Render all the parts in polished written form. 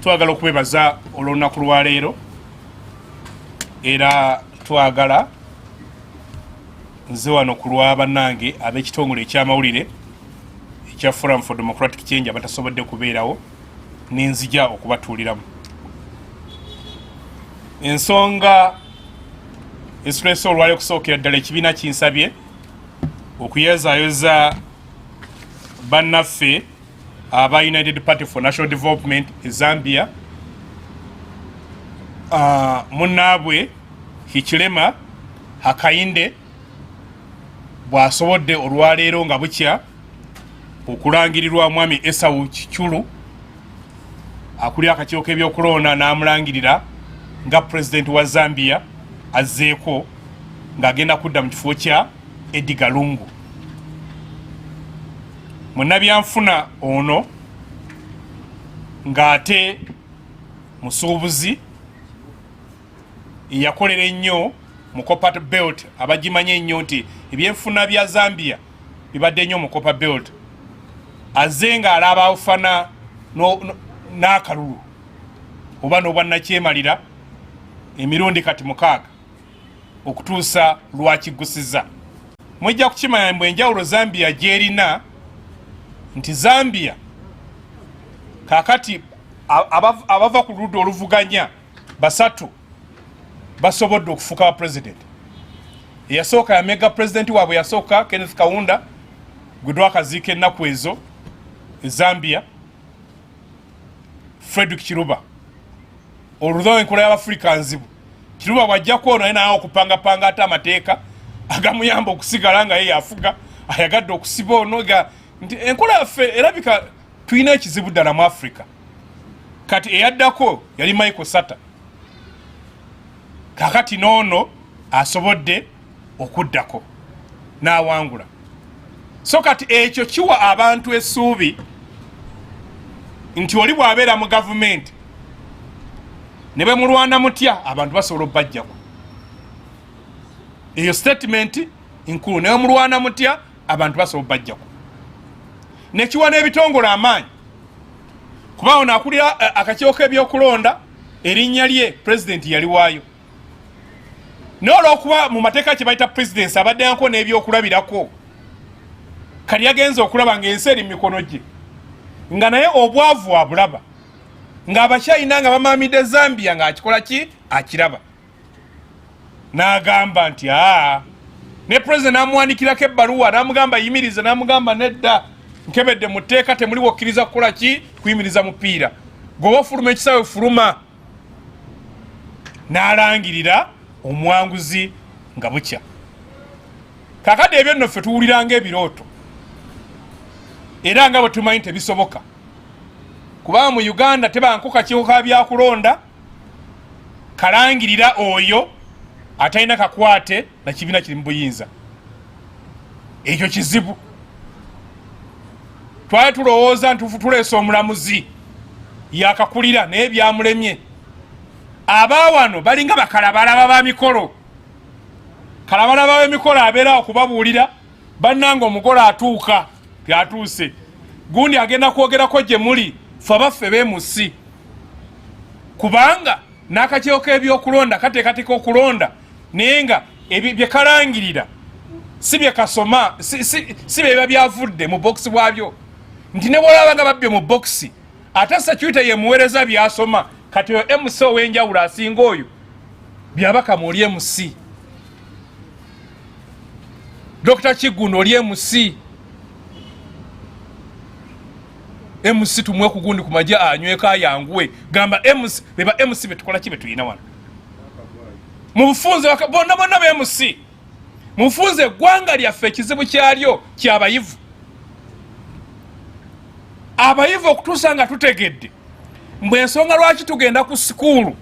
twagala okwebaza olw'olunaku lwa leero era twagala nze wano ku lwa bannange ab'ekitongole eky'amawulire ekya Forum for Democratic Change abatasobodde kubeerawo n'enzija okubatuuliramu. Ensonga esituleese olwali okusookera ddala ekibiina kinsabye okuyezaayoza bannaffe aba United Party for National Development e Zambia, munnaabwe Hikilema Hakainde bw'asobodde olwaleero nga bukya okulangirirwa mwami Esau Kichulu akuli akakiiko k'ebyokulonda n'amulangirira nga president wa Zambia azzeeko ng'agenda kudda mu kifo kya Edgar Lungu. Munnabyanfuna ono ng'ate musuubuzi yakolera ennyo mu Copper Belt, abagimanye ennyo nti ebyenfuna bya Zambia bibadde nnyo mu Copper Belt. Azze ng'alaba ofana n'akalulu oba n'obwannakyemalira emirundi kati 6 okutuusa lwakiggusiza. Mujja kukimanya mbu enjawulo Zambia gy'erina nti Zambia kakati abava ku ludda oluvuganya basatu basobodde okufuuka wa president. Eyasooka ya mega president waabwe yasooka Kenneth Kaunda gwe twakaziika ennaku ezo e Zambia, Frederick Chiluba. Oluddawo enkola y'Abafrika nzibu. Chiluba bw'ajjako ono naye naye okupangapanga ate amateeka agamuyamba okusigala nga ye yafuga, ayagadde okusiba ono nti enkola yaffe erabika tulina ekizibu ddala mu Afrika. Kati eyaddako yali Michael Sata. Kakati n'ono asobodde okuddako n'awangula. So kati ekyo kiwa abantu essuubi nti oli bw'abeera mu gavumenti ne bwe mulwana mutya abantu basobola obbajjako. Eyo statement nkulu, ne bwe mulwana mutya abantu basobola obbajjako. Nekiwa n'ebitongole amaanyi kuba ono akulira akakiiko k'ebyokulonda erinnya lye president yali waayo. N'olw'okuba mu mateeka kye bayita presidency abadde yanko n'ebyokulabirako, kali yagenza okulaba ng'ensi eri mu mikono gye nga naye obwavu abulaba ng'Abachina nga bamaamidde Zambia ng'akikola ki akiraba. N'agamba nti ne president n'amuwandikirako ebbaluwa n'amugamba yimiriza, n'amugamba nedda nkebedde mu tteeka temuli wokkiriza kukola ki kuyimiriza mupiira, gwe ofuluma ekisawe fuluma. N'alangirira omuwanguzi nga bukya. Kakadde ebyo nno ffe tuwuliranga ebirooto era nga bwe tumanyi tebisoboka kuba mu Uganda tebanko kakiiko ka byakulonda kalangirira oyo atalina kakwate na kibiina kiri mu buyinza. Ekyo kizibu. Twali tulowooza nti tuleese omulamuzi yakakulira naye byamulemye. Abawano balinga bakalabalaba ba mikolo. Kalabalaba b'emikolo abeera okubabuulira bannanga omugole atuuka byatuuse. Gundi agenda kwogerako gye muli ffe abaffe b'emusi. Kubanga n'akakiiko k'ebyokulonda kateekateeka okulonda naye nga bye kalangirira si bye kasoma, si bye biba byavudde mu bokisi bwabyo. Nti ne bw'olaba nga babbye mu bokisi ate security ye muweereza byasoma. Kati oyo MC ow'enjawulo asinga oyo byabaka mu oli MC. Dr. Kiguno oli MC. MC tumwe ku gundi ku majja anyweka ayanguwe. Gamba MC beba MC betukola ki betulina wano. Mu bufunze bonna be MC. Mu bufunze eggwanga lyaffe ekizibu kyalyo ky'abayivu. Abayivu okutuusa nga tutegedde mbwe ensonga lwaki tugenda ku sikuulu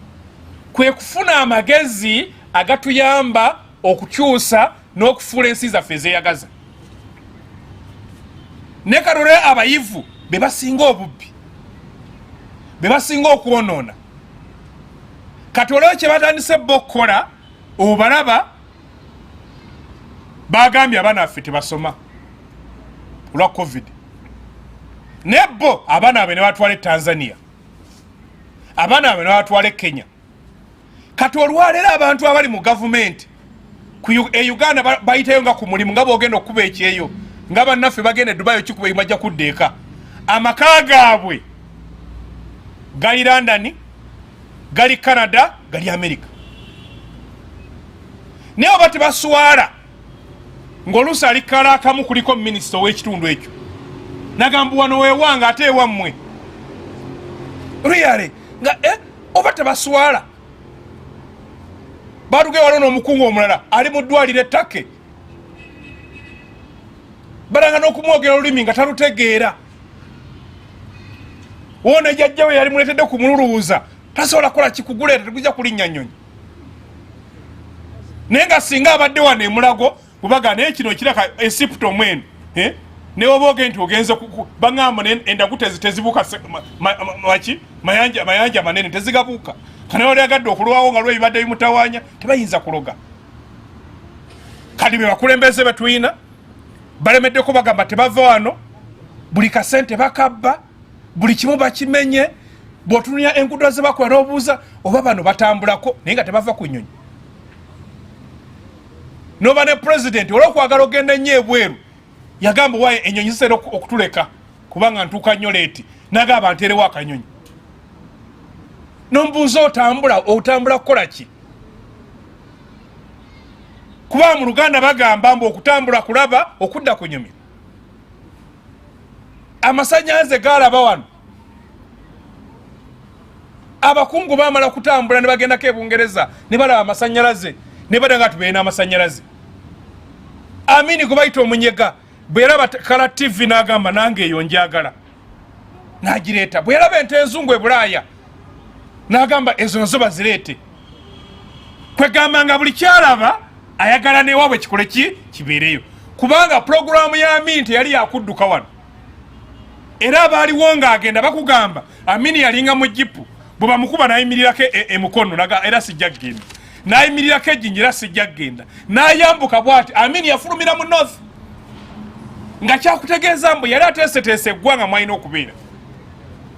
kwe kufuna amagezi agatuyamba okukyusa n'okufuula ensi zaffe ezeeyagaza. Ne kalole abayivu be basinga obubbi, be basinga okwonoona. Kati olwo kye batandise bo okukola obalaba bagambye abaana baffe tebasoma olwa COVID. Nebo abaana abe ne batwala e Tanzania. abaana bano batwale Kenya kati olwalero abantu abali mu government ku Uganda bayitayo nga ku mulimu nga boogenda okuba ekyeyo nga bannaffe bagenda Dubai okikuba imajja kuddeeka amaka gaabwe gali London gali Canada gali America naye oba tebaswala ng'oluusi alikala akamu kuliko minisita ow'ekitundu ekyo nagamba wano weewanga ate ewammwe really nga oba tebaswala baatuge waliwo n'omukungu omulala ali mu ddwaliro ettake balanga n'okumwogera olulimi nga talutegeera wona jjajjawe yali muletedde kumululuuza tasobola kukola kikuguleeta tegujja kulinnya nnyonyi naye nga singa abadde wano emulago bubaga naye kino kiraka esipto mwenu newe booge nti ogenze baŋŋamba endagu tezibuuka mayanja manene tezigabuuka kane wali agadde okulwawo nga lwebibadde bimutawaanya tebayinza kuloga kati be bakulembeze betuyina balemeddeko bagamba tebava wano buli kasente bakabba buli kimu bakimenye bw'otunuya enguudo ze bakola n'obuuza oba bano batambulako naye nga tebava ku nnyonyi noba ne president olw'okwagala ogenda ennyo ebweru yagamba waye ennyonyi zisera okutuleka kubanga ntuuka nnyo leeti nagamba nteerewo akanyonyi n'omubuuza otambula kukola ki kuba mu Luganda bagamba mbu okutambula kulaba okudda ku nyumira amasannyalaze gaalaba wano abakungu baamala kutambula ne bagendako e Bungereza ne balaba amasannyalaze ne badanga tubeena amasannyalaze Amini gwe bayita omunyega bwe yalaba Kala TV n'agamba nange eyo njagala n'agireeta bwe yalaba ente enzungu e Bulaaya n'agamba ezo nazo bazireete kwegamba nga buli kyalaba ayagala newaabwe kikole kibeereyo kubanga pulogulaamu ya Amini teyali yakudduka wano era abaaliwo ng'agenda bakugamba Amini yalinga mu jipu bwe bamukuba n'ayimirirako emukono era sijja kgenda n'ayimirirako ejjinja era sijja kgenda n'ayambuka bw'ati Amini yafulumira mu north nga kyakutegeeza mbu yali ateeseteese eggwanga mwalina okubeera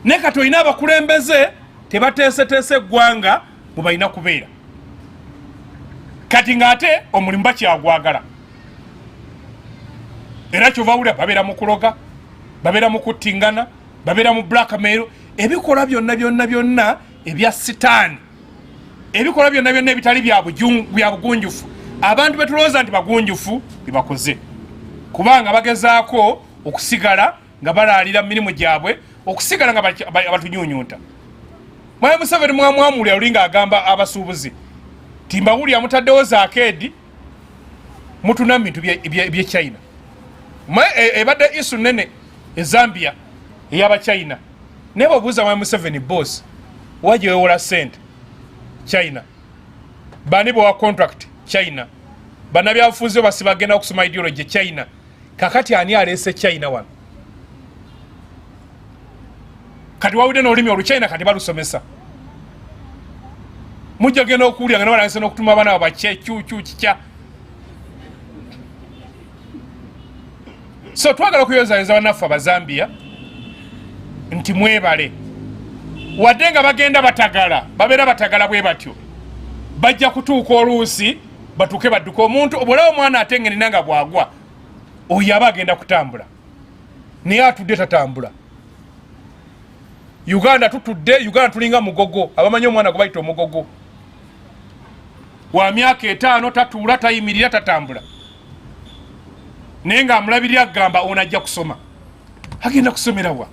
naye kati olina abakulembeze tebateeseteese eggwanga bwe balina kubeera kati ng'ate omulimu bakyagwagala era kyova wulira babeera mu kuloga babeera mu kuttingana babeera mu blackmail ebikola byonna ebya sitaani ebikola byonna ebitali bya bugunjufu abantu betulowooza nti bagunjufu bibakoze kubanga bagezaako okusigala nga balaalira mirimu gyabwe okusigala nga batunyuunyuuta Mwaye Museveni mwamwamulya olinga agamba abasuubuzi timbawulya mutaddewo zaakeedi mutuna bintu bye China ebadde isu nene e Zambia ey'aba China nebo buuza Mwaye Museveni boss waje wewola sente China bani bwa contract China bana byafuze basi bagenda okusoma ideology China kakati ani alese China wano kati wawude n'olulimi oluchina kati balusomesa mujja genda okuwulira nga nabalanse n'okutuma abaana babache kikya so twagala okuyozayeza bannaffe Abazambia nti mwebale wadde nga bagenda batagala babeera batagala bwe batyo bajja kutuuka oluusi batuuke badduka omuntu obulawo omwana ate ngenina nga bwagwa oyo aba agenda kutambula naye atudde tatambula Uganda tulinga mugogo abamanyi omwana gwe bayita omugogo wa myaka 5 tatuula tayimirira tatambula naye nga amulabirira agamba ono ajja kusoma agenda kusomera wa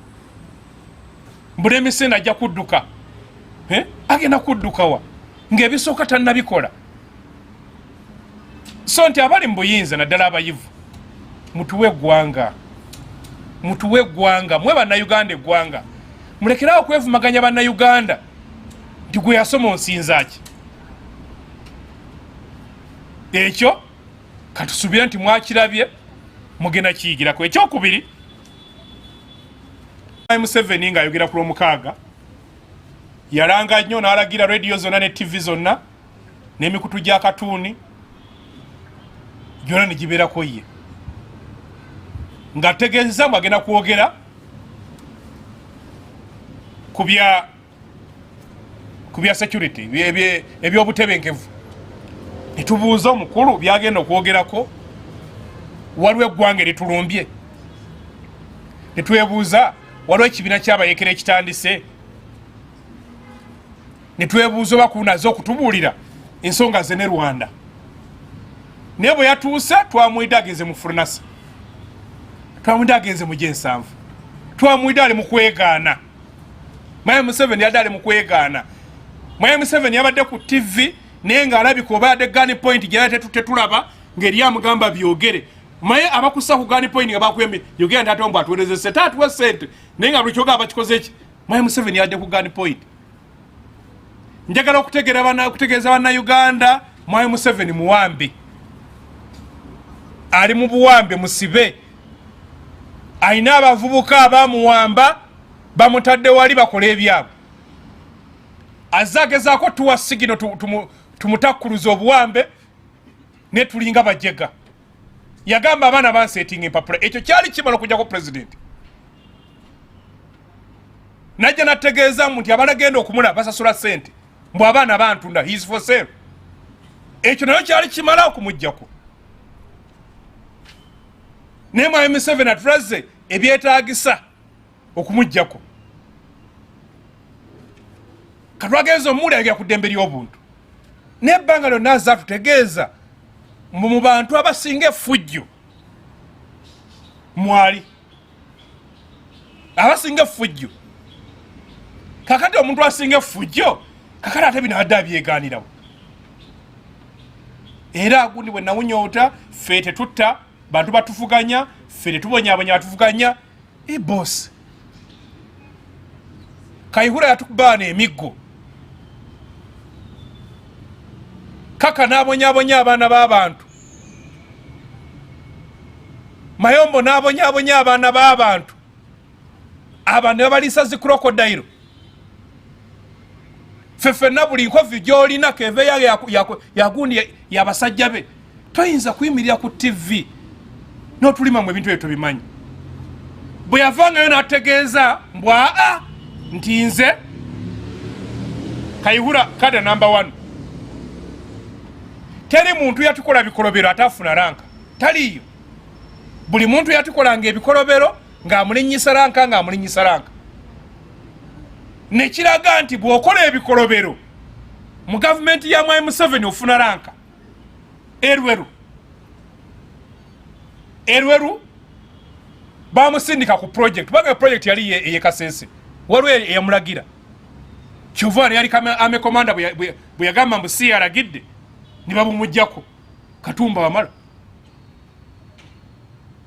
Bulemisena ajja kudduka agenda kudduka wa ng'ebisooka tannabikola so nti abali mu buyinza naddala abayivu mutuwe eggwanga mwe bannayuganda eggwanga mulekerawo okwevumaganya bannayuganda nti gwe yasoma onsinza ki ekyo katusubira nti mwakirabye mugenda kiyigirako ekyokubiri Museveni ng'ayogera ku Lwomukaaga yalanga nnyo n'alagira radio zonna ne TV zonna n'emikutu gya katuuni gyonna ne gibeerako ye ng'ategeeza mbu agenda kwogera ku bya kubya security ebyobutebenkevu netubuuza omukulu byagenda okwogerako waliwo eggwanga eritulumbye netwebuuza waliwo ekibiina kyabayekera ekitandise netwebuuza oba kunaze okutubuulira ensonga ze ne Rwanda naye bwe yatuuse twamwidde agenze mu furnasa twamwidde agenze mu gyensanvu twamwidde ali mu kwegaana Mayi Museveni yadde ali mu kwegaana Mayi Museveni yabadde ku TV naye ng'alabika oba yadde gani point gyera tetulaba ng'eri amugamba byogere maye abakussa ku gani point nga bakuyembe yogera nti ate ombu atuweereze ssente atuwe ssente naye nga buli kyoga abakikoze eki Mayi Museveni yadde ku gani point njagala okutegeeza bannayuganda Mayi Museveni muwambe ali mu buwambe musibe ayina abavubuka abamuwamba bamutadde wali bakola ebyabwe azagezaako tuwa sigino tumutakkuluza obuwambe ne tulinga bajega yagamba abaana bansetinga empapula ekyo kyali kimala okujjako president najja nategeeza nti abalagenda okumula basasula ssente mbw abaana bantunda he is for sale ekyo nayo kyali kimala okumujjako naye Mayi Museveni atulaze ebyetaagisa okumujjako katwagenza omuli ayogera ku ddembe ly'obuntu n'ebbanga lyonna azza tutegeeza mu bantu abasinga effujjo mwali abasinga effujjo kakati omuntu asinga effujjo kakati ate binadde abyegaanirawo era agundi bwe nawunyoota ffe tetutta bantu batufuganya ffe tetubonyabonya batufuganya bosi Kayihura yatukubaana emiggo kaka n'abonyabonya abaana b'abantu Mayombo n'abonyabonya abaana b'abantu abantu babaliisa zi krokodayiro ffenna buli nkovi gy'olina keve yagundi yabasajja be toyinza kuyimirira ku TV n'otulima mu ebintu ebyo tobimanyi bwe yavangayo n'ategeeza mbwa nti nze Kayihura kada number 1 teri muntu yatukola bikolobero atafuna ranka taliyo buli muntu yatukolanga ebikolobero ng'amulinyisa ranka nekiraga nti bw'okola ebikolobero mu gavumenti ya Mayi Museveni ofuna ranka erweru bamusindika ku project banga project yali eyekasese waliwo eyamulagira Kyuvari yali ame komanda bwe yagamba mbu si yaragidde ne babumujjako Katumba wamala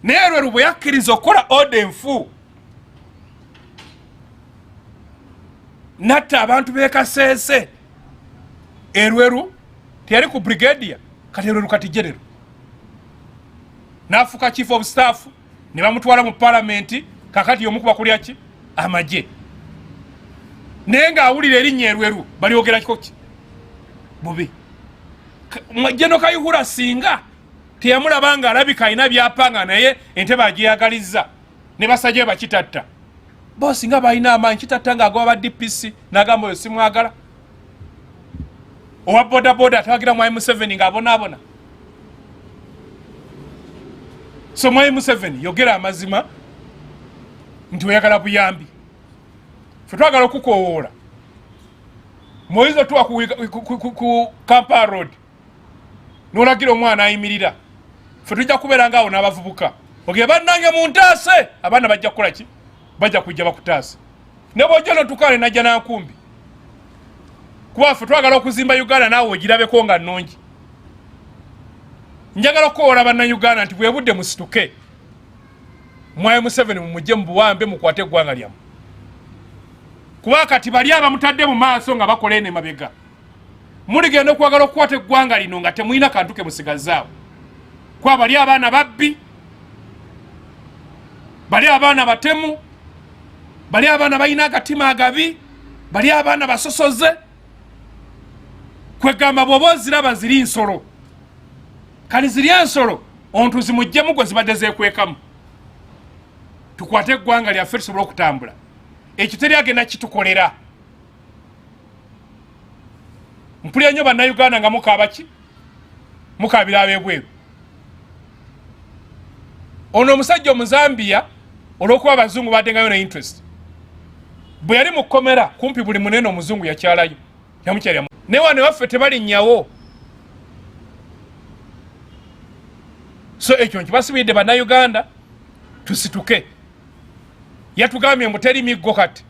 naye erweru bwe yakkiriza okukola odenfu natta abantu b'ekasese erweru teyali ku brigadier kati erweru kati general n'afuuka chief of staff ne bamutwala mu parliament kakati omu kubakulya ki amagye naye ng'awulira erinnya erweru balyogera kiko ki bubi Jeno Kayihura singa teyamulaba nga alabika alina byapanga naye entebe agyeyagalizza ne basajja bakitatta bosi nga balina amaanyi kitatta ng'agoba ba DPC n'agamba oyo simwagala owa bodaboda atawagira Mayi Museveni ng'abonaabona so Mayi Museveni yogera amazima nti oyagala buyambi ffe twagala okukowoola moyizo tuwa ku Kampala Road n'olagira omwana ayimirira ffe tujja kubeera ngaawo n'abavubuka ogere bannange mu ntaase abaana bajja kukola ki bajja kujja bakutaase ne bw'ojja n'otukaale najja n'ankumbi kuba ffe twagala okuzimba Uganda naawe ogirabeko nga nnungi njagala okukowoola bannayuganda nti bwe budde musituke Mayi Museveni mumujje mu buwambe mukwate eggwanga lyammwe kuba kati bali abamutadde mu maaso nga bakola eno emabega muligenda okwagala okukwata eggwanga lino nga temulina kantu ke musigazzaawo kuba bali abaana babbi bali abaana batemu bali abaana balina agatima agabi bali abaana basosoze kwegamba bw'oba oziraba ziri nsolo kali ziri ensolo ontu zimuggyemu gwe zibadde zeekwekamu tukwate eggwanga lyaffe tusobole okutambula ekyo teri agenda kitukolera mpulira nnyo bannayuganda nga mukabaki mukabira abebweru. Ono omusajja Omuzambia olw'okuba abazungu baddengayo ne interest bwe yali mu kkomera kumpi buli munene omuzungu yakyalayo yamukyalira ne wano waffe tebalinnyawo. So ekyo nkibasibidde bannayuganda tusituke. Yatugambye mbu teri miggo kati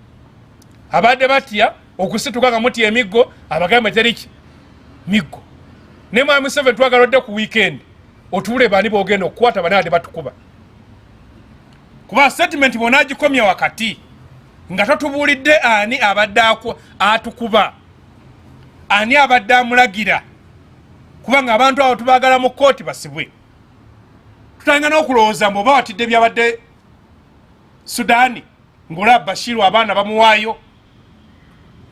abadde batya okusituka nga mutya emiggo abagambe teri miggo. Ne mwami Museveni twagala odde ku weekend otuule bani boogenda okukwata banaade batukuba kuba statement bwona agikomya wakati nga totubuulidde ani abadde atukuba ani abadde amulagira kubanga abantu abo tubaagala mu kkooti basibwe. Tutayinza n'okulowooza mbu oba watidde byabadde Sudaani ng'olaba Bashiru abaana bamuwaayo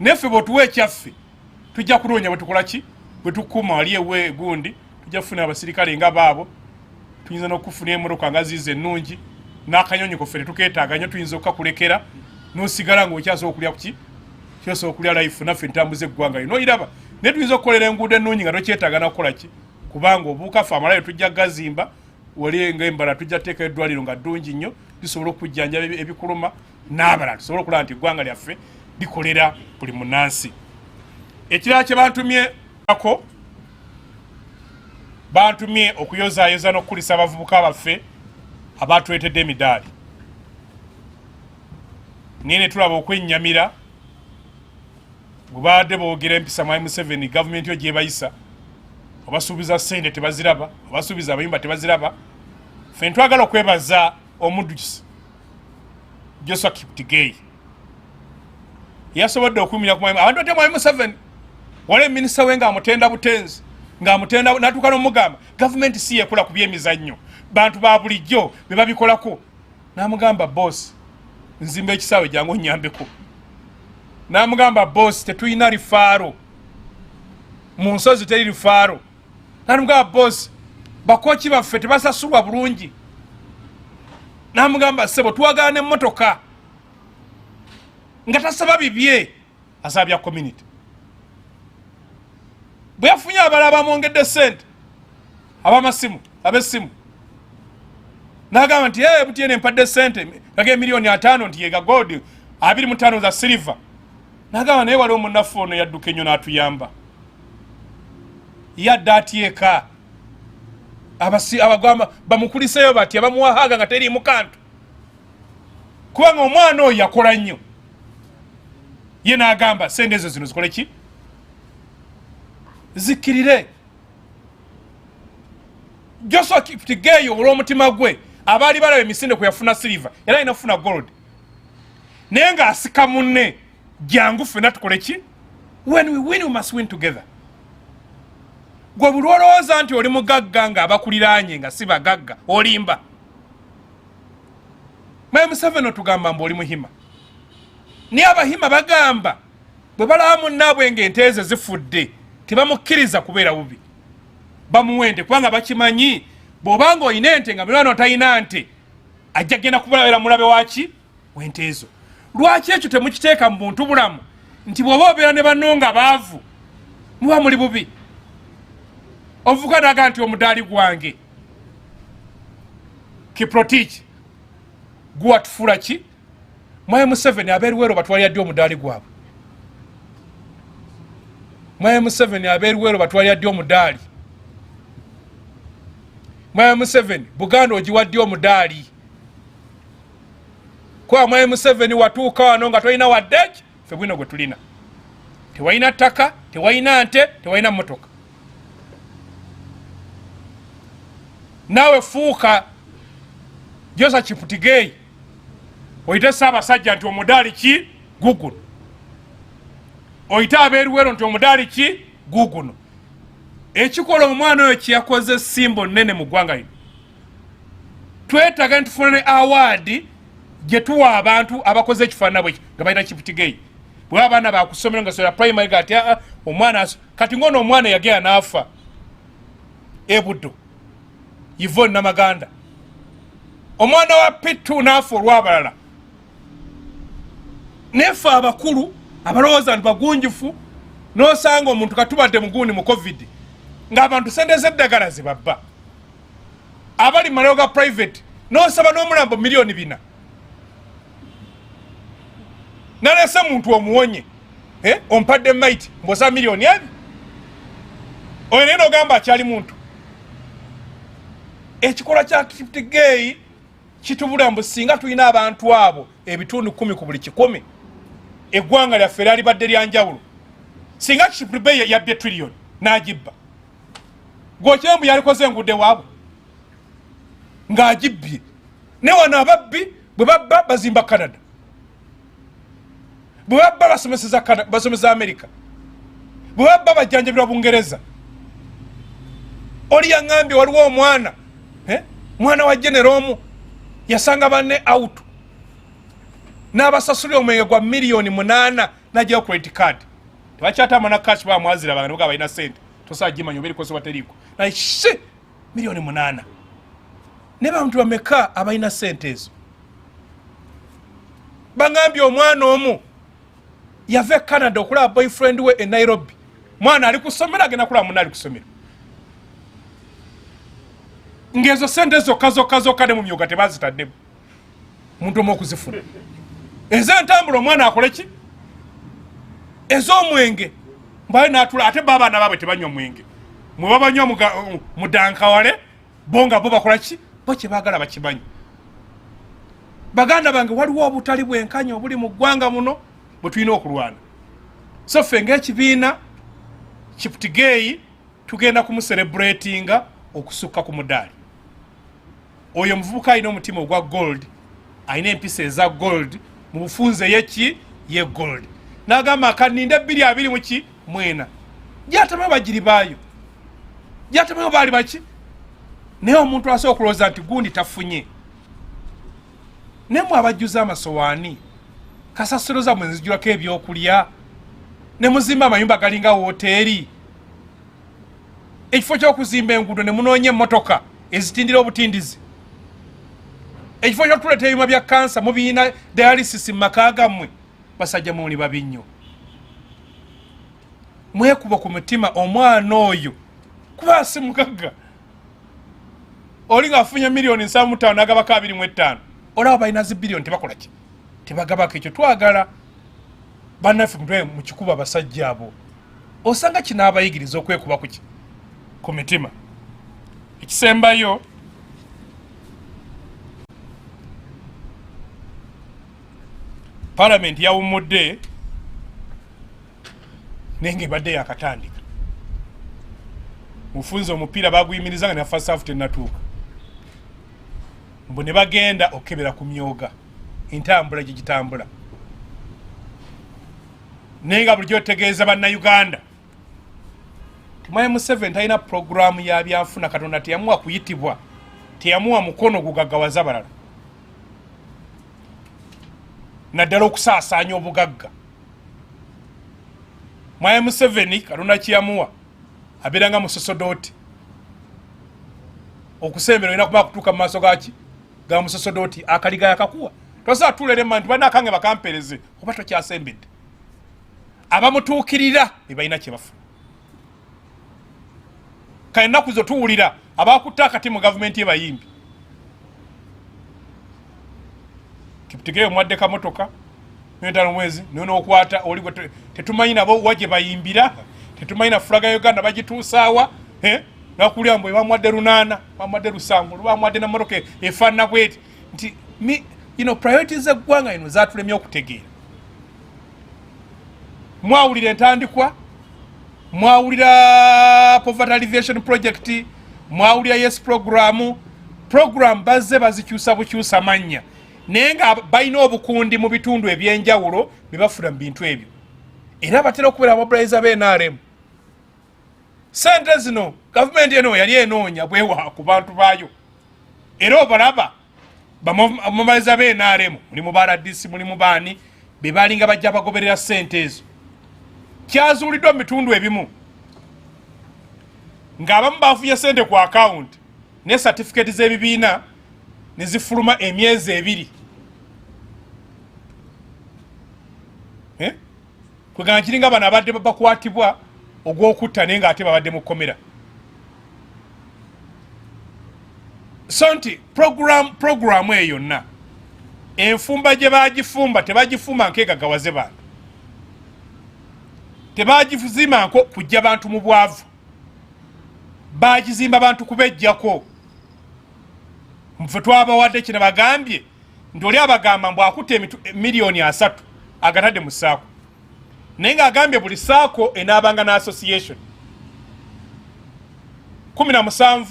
neffe bw'otuwa ekyaffe tujja kunoonya bwe tukola ki bwe tukuuma wali ewe gundi tujja kufuna abasirikale nga baabo tuyinza n'okufuna emmotoka nga ziizo ennungi n'akanyonyi koffe tetukeetaaga nnyo tuyinza okukakulekera n'osigala ng'okyasobola okulya kuki kyosobola okulya life naffe entambuza eggwanga lino oyiraba naye tuyinza okukolera enguudo ennungi nga tokyetaaga nakukola ki kubanga obuukafe amalayo tujja gazimba wali ng'embala tujja teeka eddwaliro nga ddungi nnyo lisobola okujjanjaba ebikuluma n'abalala tusobola okulaba nti eggwanga lyaffe likolera buli munnansi. Ekirala kye bantumye okuyozaayoza n'okukulisa abavubuka baffe abatuleetedde emidaali. Naye ne tulaba okwennyamira bwe baadde boogera empisa mwami Museveni gavumenti yo gyebayisa obasuubiza ssente tebaziraba obasuubiza abayimba tebaziraba. Ffe ntwagala okwebaza omuddusi Joshua Kiptigei yasobodde okumira ku mwami abantu ate mwami Museveni wale minisita we ng'amutenda butenzi ng'amutenda n'atuuka n'omugamba gavumenti si yekola ku byemizannyo bantu ba bulijjo be babikolako. N'amugamba boss nzimba ekisaawe jangu onnyambeko. N'amugamba boss tetuyina lifaaro mu nsozi teri lifaaro. N'amugamba boss bakoki baffe tebasasulwa bulungi. N'amugamba sebo tuwagala n'emmotoka nga tasaba bibye asabya community. Bwe yafunye abalala bamwongedde ssente ab'amasimu ab'essimu n'agamba nti butiene mpadde ssente gage miliyoni 5 nti yega gold 25 za silver. N'agamba naye waliwo munnaffe ono yadduka ennyo n'atuyamba yadde atyeka abagamba bamukuliseyo bati abamuwahaga nga teriimu kantu kubanga omwana oyo yakola nnyo. Ye n'agamba sente ezo zino zikole ki zikkirire. Joshua Kiptigei olw'omutima gwe abaali balaba emisinde kwe yafuna silver era alina kufuna gold naye ng'asika munne jangu ffenna tukole ki when we win we must win together. Gwe buli olowooza nti oli mugagga ng'abakuliraanye nga si bagagga olimba. Mwami Museveni otugamba mbu oli muhima naye abahima bagamba bwe balaba munnaabwe ng'ente ze zifudde tebamukkiriza kubeera bubi bamuwente kubanga bakimanyi bw'obanga olina ente nga mulwana otalina nte ajja genda kubulabera mulabe waki wente ezo. Lwaki ekyo temukiteeka mu buntu bulamu nti bw'oba obeera ne banno nga baavu muba muli bubi. Ovuga naga nti omudaali gwange Kiprotich guwatufuula ki mwami Museveni abeeruweero batwalira ddi omudaali gwabwe. Mwami Museveni abeeruweero batwalira ddi omudaali. Mwami Museveni Buganda ogiwadde omudaali kuba mwami Museveni watuuka wano nga tolina waddeki ffe bwino gwe tulina tewalina ttaka tewalina nte tewalina mmotoka. Naawe fuuka Joshua Kiptigei oyite Ssaabasajja nti omudaali ki guguno oyite abeeruweero nti omudaali ki guguno. Ekikola omwana oyo kyeyakoze simbo nnene mu ggwanga lino twetaaga ntufuna ne award gye tuwa abantu abakoze ekifaanana bwe nga balina Kiptigei bwe abaana bakusomera nga sola primary gati omwana kati ngono omwana yagenda n'afa ebuddo Yvonne Namaganda omwana wa Pitu n'afa olw'abalala nefe abakulu abalowooza nti bagunjufu nosanga omuntu katubadde muguni mu covid ng'abantu sente z'eddagala zibabba abali malayo ga private nosaba n'omulambo miliyoni 4 nalese muntu omuwonye ompadde maiti mbosa miliyoni ebi oyo naye nogamba akyali muntu. Ekikola kya KAIJA kitubula mbu singa tulina abantu abo ebitundu 10 ku buli 100 eggwanga lyaffe lyalibadde lya njawulo singa kipribe yabbye trillion n'agibba gwokyembu yalikoze engude waabwe ng'agibbye ne wano ababbi bwe babba bazimba Canada bwe babba basomesa America bwe babba bajjanjabirwa Bungereza. Oli yaŋŋambye waliwo omwana mwana wa genero omu yasanga banne out n'abasasulira omwenge gwa miliyoni 8 n'ajjayo credit card tebakyatama na cash bamwazira banga nibuga balina sente tosagimanya oba erikoze bateriko naye miliyoni 8 ne bantu bameka abalina sente ezo. Baŋŋambye omwana omu yave Canada okulaba boyfriend we e Nairobi mwana ali kusomera agenda kulaba munna ali kusomera ngezo sente zokka ne mu myoga tebazitaddemu muntu omu okuzifuna ez'entambula omwana akoleki ez'omwenge mbali n'atula ate babaana baabwe tebanywa mwenge mwe babanywa mudankawale bonga bo bakolaki bo kye baagala bakimanyi. Baganda bange waliwo obutali bwenkanya obuli mu ggwanga muno bwe tulina okulwana so ffe ng'ekibiina KAIJA tugenda kumuselebratinga okusukka ku mudaali. Oyo muvubuka alina omutima ogwa gold alina empisa eza gold mu bufunze ye gold n'agamba akaninde 2 mwena gyatamayo bagiri baayo gyatamayo baali baki naye omuntu asobola okulowooza nti gundi tafunye nemwe abajjuza amasowaani kasasiro zammwe nzijulako ebyokulya ne muzimba amayumba galinga woteeri ekifo ky'okuzimba enguudo ne munoonya emmotoka ezitindira obutindizi ekifo ky'otuleeta ebyuma bya kansa mubiina dialysis mu maka gammwe basajja muli babi nnyo. Mwekuba ku mutima omwana oyo kuba asimugagga oli ng'afunye miliyoni 75 n'agabako 25 olaba balina zi biliyoni tebakola ki tebagabako ekyo twagala bannaffe mu kikuba abasajja abo osanga kino abayigiriza okwekuba kuki ku mitima. Ekisembayo Parliament yawumudde nenge badde yakatandika mufunzo omupiira baguyimirizanga ne first half tenatuuka mbu ne bagenda okebera ku myoga entambula gigitambula nenga bulijjo otegeeza bannayuganda timaye Museveni talina programu ya byanfuna Katonda teyamuwa kuyitibwa teyamuwa mukono gugaggawaza balala naddala okusaasaanya obugagga. Mwaye Museveni Katonda kiyamuwa abeeranga musosodooti okusembera olina kuba kutuuka mu maaso gaki ga musosodooti akaliga yakakuwa tosobola tulere nti balina akange bakampereze oba tokyasembedde abamutuukirira be balina kye bafuna. Kale ennaku zo tuwulira abakutte akati mu gavumenti y'ebayimbi kiputigeyo omwadde kamotoka n'entano mwezi n'okwata oli tetumanyi nabo wagye bayimbira tetumanyi na fulaga ya Uganda bagituusaawa nakulya mbwe bamwadde 8 bamwadde 7 bamwadde na motoka efaanana bweti nti priorities z'eggwanga ino zaatulemye okutegeera. Mwawulira entandikwa mwawulira poverty alleviation project mwawulira yes program bazze bazikyusa bukyusa mannya naye nga balina obukundi mu bitundu ebyenjawulo bebafuna mu bintu ebyo era batera okubeera mobilizer b'NRM. Sente zino gavumenti eno yali enoonya bwewa ku bantu baayo era obalaba bamobilizer b'NRM mulimu ba RDC mulimu baani be balinga bajja bagoberera sente ezo. Kyazuuliddwa mu bitundu ebimu ng'abamu bafunye sente ku account ne certificate z'ebibiina ne zifuluma emyezi 2 kwegamba kiringa bano abadde bakwatibwa ogw'okutta naye ng'ate babadde mu kkomera. So nti programu eyo yonna enfumba gye bagifumba tebagifumba nkegagawaze bantu, tebagizimba nko kujja bantu mu bwavu, bagizimba bantu kubejjako. Mfe twabawadde kino bagambye nti oli abagamba mbu akutte miliyoni 3 agatadde mu saako, naye ng'agambye buli saako enaabanga na association 17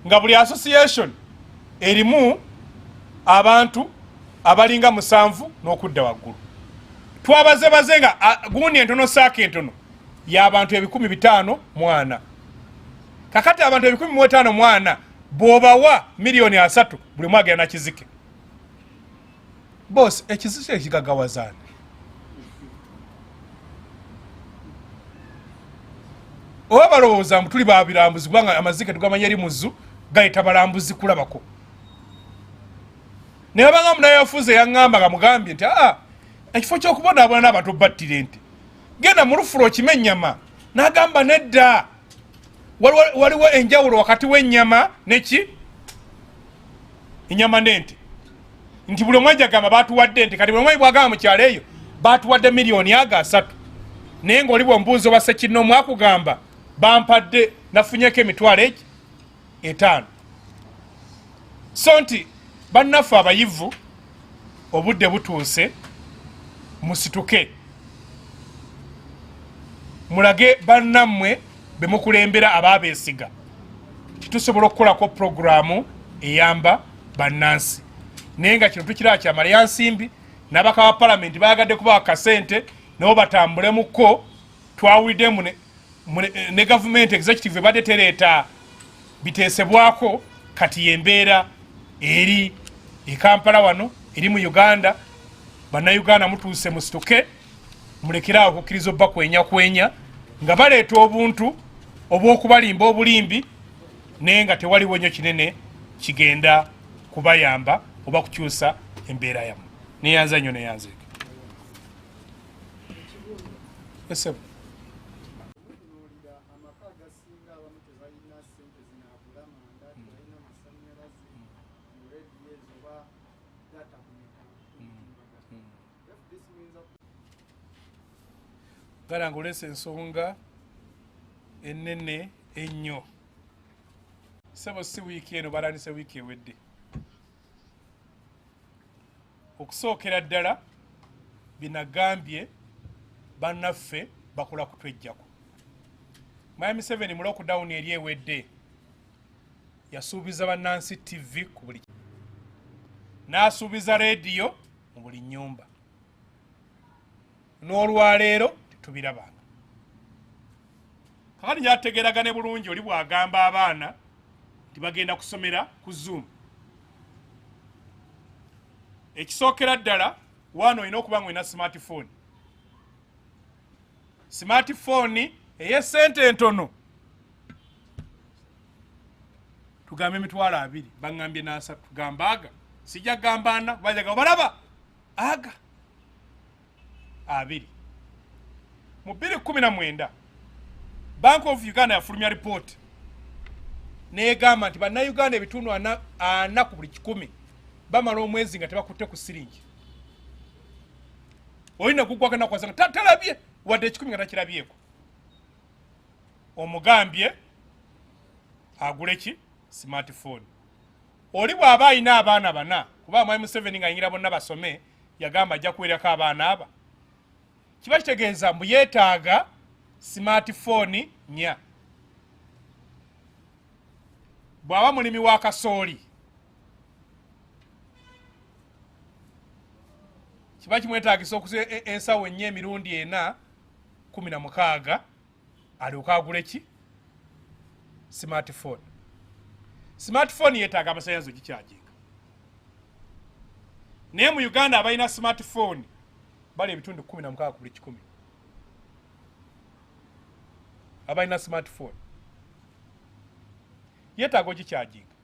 nga buli association erimu abantu abalinga 7 n'okudda waggulu. Twabazebaze nga gundi entono saako entono y'abantu 15,000 kakati abantu 15,000 bw'obawa miliyoni 3 buli mwe agenda nakizike. Boss ekizike ekigagawazana oba balowooza mbu tuli babirambuzi kubanga amazike tugamanya eri muzu gayita balambuzi kulabako. Naye abanga munaye yafuze yaŋŋamba nga mugambye nti ekifo ky'okubonaabona n'abantu battire nti genda mu lufulo okime ennyama. N'agamba nedda, waliwo enjawulo wakati w'ennyama neki ennyama n'ente. Nti buli omwe agamba baatuwadde ente, kati buli omwe bwagamba mu kyalo eyo baatuwadde miliyoni 3. Naye ng'oli bw'ombuuza oba Ssekinnoomu akugamba bampadde nafunyeko emitwalo 5. So nti bannaffe abayivu obudde butuuse, musituke mulage bannammwe be mukulembera abaabeesiga titusobola okukolako programu eyamba bannansi. Naye nga kino tukiraba kyamala ya nsimbi, n'abaka ba palamenti bayagadde kubawa kasente nabo batambulemuko. Twawuliddemu ne government executive ebadde tereeta biteesebwako, kati yembeera eri e Kampala wano eri mu Uganda. Bannayuganda mutuuse musituke mulekerawo okukkiriza obba kwenya nga baleeta obuntu obw'okubalimba obulimbi, naye nga tewaliwo nnyo kinene kigenda kubayamba oba kukyusa embeera yammwe. Neyanza nnyo neyanzeeko. Galanga olesa ensonga ennene ennyo. Sebo si wiiki eno balandise wiiki ewedde. Okusookera ddala binagambye bannaffe bakola kutwejjako. Museveni mu lockdown eri ewedde yasuubiza bannansi TV ku buli n'asuubiza rediyo mu buli nnyumba. N'olwaleero tubirabanga. Kakati nyategeragane bulungi oli bwagamba abaana nti bagenda kusomera ku Zoom. Ekisookera ddala wano olina okuba nga olina smartphone. Smartphone ey'essente entono tugambe emitwalo 2 baŋŋambye n'3 tugamba aga sijja gamba 4 bajaga balaba aga 2. Mu 2019 Bank of Uganda yafulumya report n'egamba nti bannayuganda ebitundu 4 ku buli 100 bamala omwezi nga tebakutte ku siringi. Olina gugwaka na kwasanga talabye wadde 10 nga takirabyeko. Omugambye agule ki smartphone. Oli bw'aba alina abaana 4 kuba Museveni ng'ayingira bonna basome yagamba ajja kuweerako abaana aba. Kiba kitegeeza mbu yeetaaga smartphone 4. Bw'aba mulimi wa kasooli kiba kimwetaagisa okuza ensawo 4 emirundi 16 alyoka agule ki smartphone. Smartphone yeetaaga amasannyalaze ogikyajinga. Naye mu Uganda abalina smartphone bali ebitundu 16 ku buli 100 abalina smartphone. Yeetaaga ogikyajinga.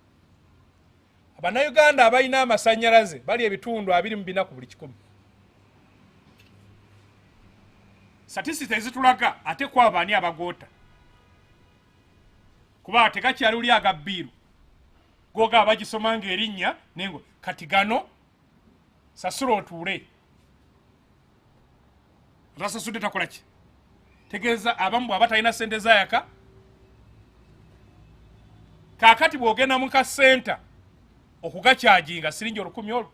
Abannayuganda abalina amasannyalaze bali ebitundu 24 ku buli 100. statistics ezitulaga ate kwaba ani abagoota kuba tekakyali uli agabbiiru goga abagisoma ng'erinnya nengo kati gano sasula otuule rasasudde takola ki tegeeza abamu bw'aba talina ssente zayaka kaakati bw'ogenda mu kasenta okugakyajinga siringi 10 olwo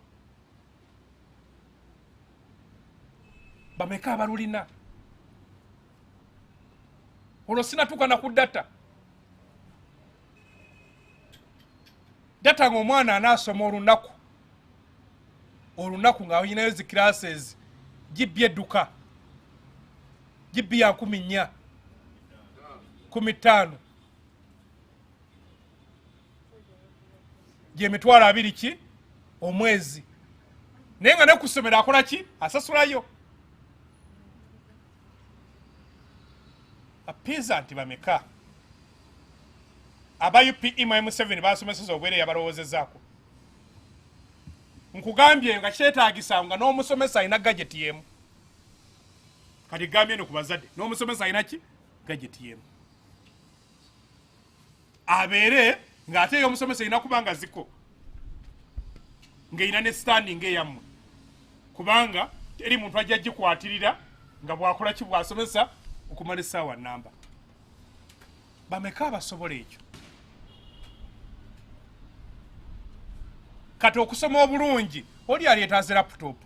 bameka abalulina olwo sinatuuka na ku data ng'omwana anaasoma olunaku ng'ayinayo zi classes gibbi edduka gibbi ya 14 15 gyemitwalo 2 ki omwezi naye nga ne kusomera akola ki asasulayo apiza nti bameka aba UPE M7 basomeseza obwere yabalowoozezaako nkugambye nga kyetaagisa nga n'omusomesa alina gadget yemu kati gambye eno ku bazadde n'omusomesa alina ki gadget yemu abeere ng'ate y'omusomesa alina kubanga ziko ng'erina ne standing eyammwe kubanga teri muntu ajja gikwatirira nga bw'akola ki bw'asomesa okumala essaawa namba bameka abasobola ekyo kati okusoma obulungi oli alyetaaze laptop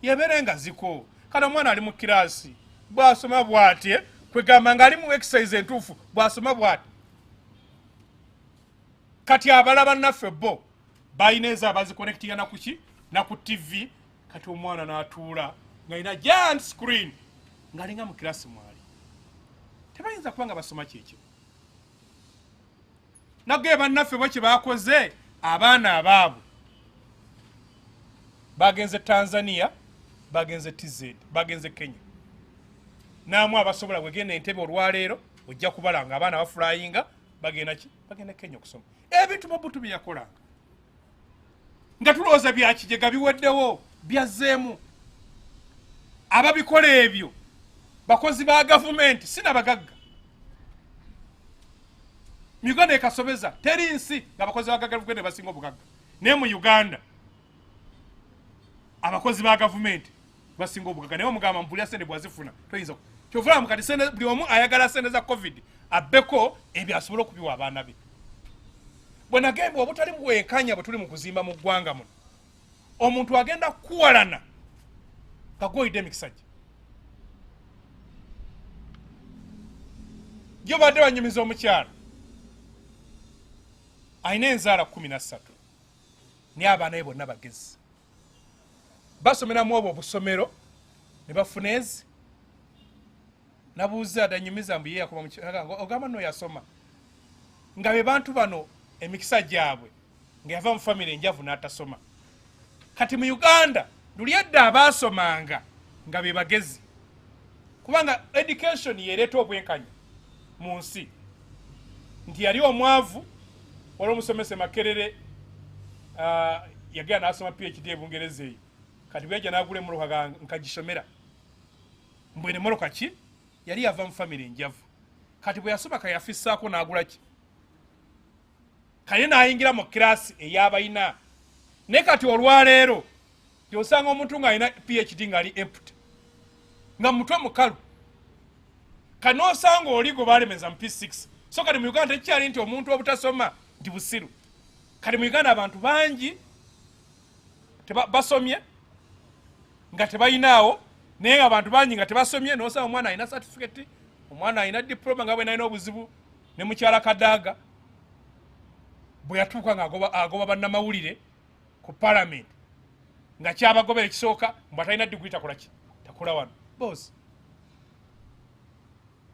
yebeere nga ziko kale omwana ali mu kiraasi bw'asoma bw'atye kwegamba ng'ali mu exercise entuufu bw'asoma bw'ati kati abalaba naffe bo balina ezo abazikonektinga nakuki naku TV kati omwana n'atuula ng'alina giant screen ng'alinga mu kiraasi mwali tebayinza kuba nga basoma kyekyo nagge bannaffe bo kye bakoze abaana abaabwe bagenze Tanzania bagenze TZ bagenze Kenya naamu abasobola bwegenda entebe olwaleero ojja kubalanga abaana baflyinga bagenda ki bagenda Kenya okusoma ebintu Mobutu byakolanga nga tulowooza byakijega biweddewo byazzeemu ababikola ebyo bakozi ba gavumenti sinabagagga mu Uganda ekasobeza teri nsi ng'abakozi ba gavumenti basinga obugagga naye mu Uganda abakozi ba gavumenti basinga obugagga naye omugamba mpulira sente bwazifuna toyinza kyovulamu kati sente buli omu ayagala sente za covid abbeko ebyo asobola okubiwa abaana be bwe nagamba obutali bwenkanya bwe tuli mu kuzimba mu ggwanga muno omuntu agenda kuwalana nga gwoyidde emikisa gye gyo badde banyumiza omukyala alina enzaala 13 naye abaana be bonna bagezi basomeramu obwo obusomero ne bafuna ezi nabuuza adanyumiza mbu ye yakuba mukyala ogamba nno yasoma nga be bantu bano emikisa gyabwe nga yava mu famire enjavu n'atasoma kati mu Uganda luli edda abaasomanga nga be bagezi kubanga education yereeta obwenkanya mu nsi nti yali omwavu wali omusomesa Makerere yagenda n'asoma PhD ebungereza eyo kati bwejja n'agula emmoloka nkagisomera mbwene mmoloka ki yali yava mu famire enjavu kati bwe yasoma kayafissaako n'agula ki kale n'ayingira mu kiraasi ey'abayina naye kati olwaleero gy'osanga omuntu ng'alina PhD ng'ali empty nga mutwe mukalu kati n'osanga oli gwe baalemeza mu P6 so kati mu Uganda tekikyali nti omuntu obutasoma nti busiru kati mu Uganda abantu bangi basomye nga tebayinaawo naye nga abantu bangi nga tebasomye n'osanga omwana alina certificate omwana alina diploma nga bwe nalina obuzibu ne mukyala Kadaaga bwe yatuuka ng'agoba bannamawulire ku parliament nga kyabagobera ekisooka mbu atalina diguli takola ki takola wano bosi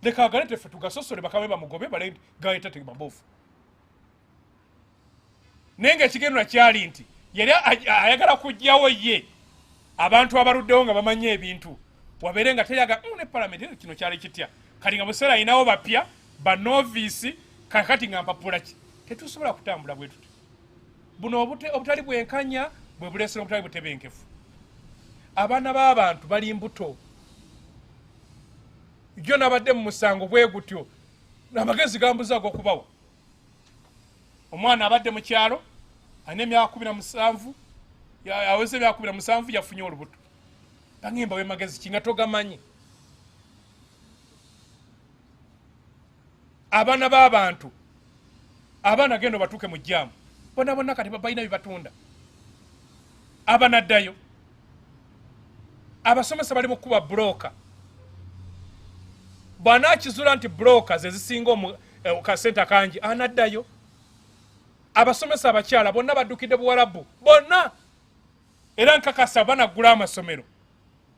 leka agale teffe tugasosole bakabe bamugobe galeeta tebabofu naye ng'ekigendera kyali nti yali ayagala kujjawo ye abantu abaluddewo nga bamanye ebintu wabeere nga teyaga ne parliament kino kyali kitya kati nga buseera alinawo bapya banoviisi kakati nga mpapula ki tetusobola kutambula bwe tuti buno obutali bwenkanya bwe buleesera obutali butebenkefu abaana b'abantu bali mbuto jo nabadde mu musango bwe gutyo amagezi gambuza ag'okubawa omwana abadde mu kyalo alina emyaka 17 aweze emyaka 17 yafunye olubuto bangimba we magezi kinga togamanyi abaana b'abantu abaana gendo batuuke mu jjaamu bonna kati balina bibatunda abanaddayo abasomesa bali mu kuba broker bw'anaakizula nti brokers ezisinga kasente kangi anaddayo abasomesa abakyala bonna baddukidde buwarabu bonna era nkakasa banaggula amasomero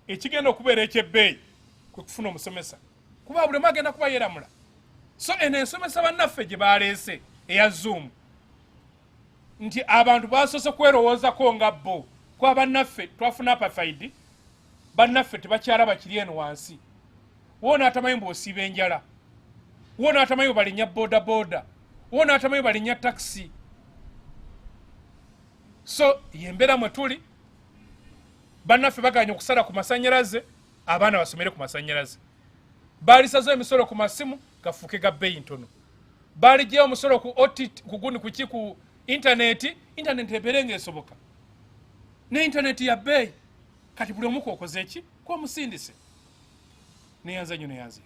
ekigenda okubeera ekyebbeeyi kwe kufuna omusomesa kuba buli omu agenda kuba yeeramula so eno ensomesa bannaffe gye baleese eya zoom nti abantu basoose kwerowoozako nga bo kuba bannaffe twafuna apartheid bannaffe tebakyala bakiri eno wansi wona atamanyi bw'osiiba enjala wona atamanyi balinya bodaboda wona atamanyi balinya taxi so yembeera mwe tuli bannaffe baganya okusala ku masanyalaze abaana basomere ku masanyalaze baalisazo emisolo ku masimu gafuuke ga bbeeyi ntono baaligyeo omusolo ku kugundi kuki ku intaneti ebeere ng'esoboka ne intaneti ya bbeeyi kati buli omu kookoze eki kwomusindise neyanza nnyo neyanze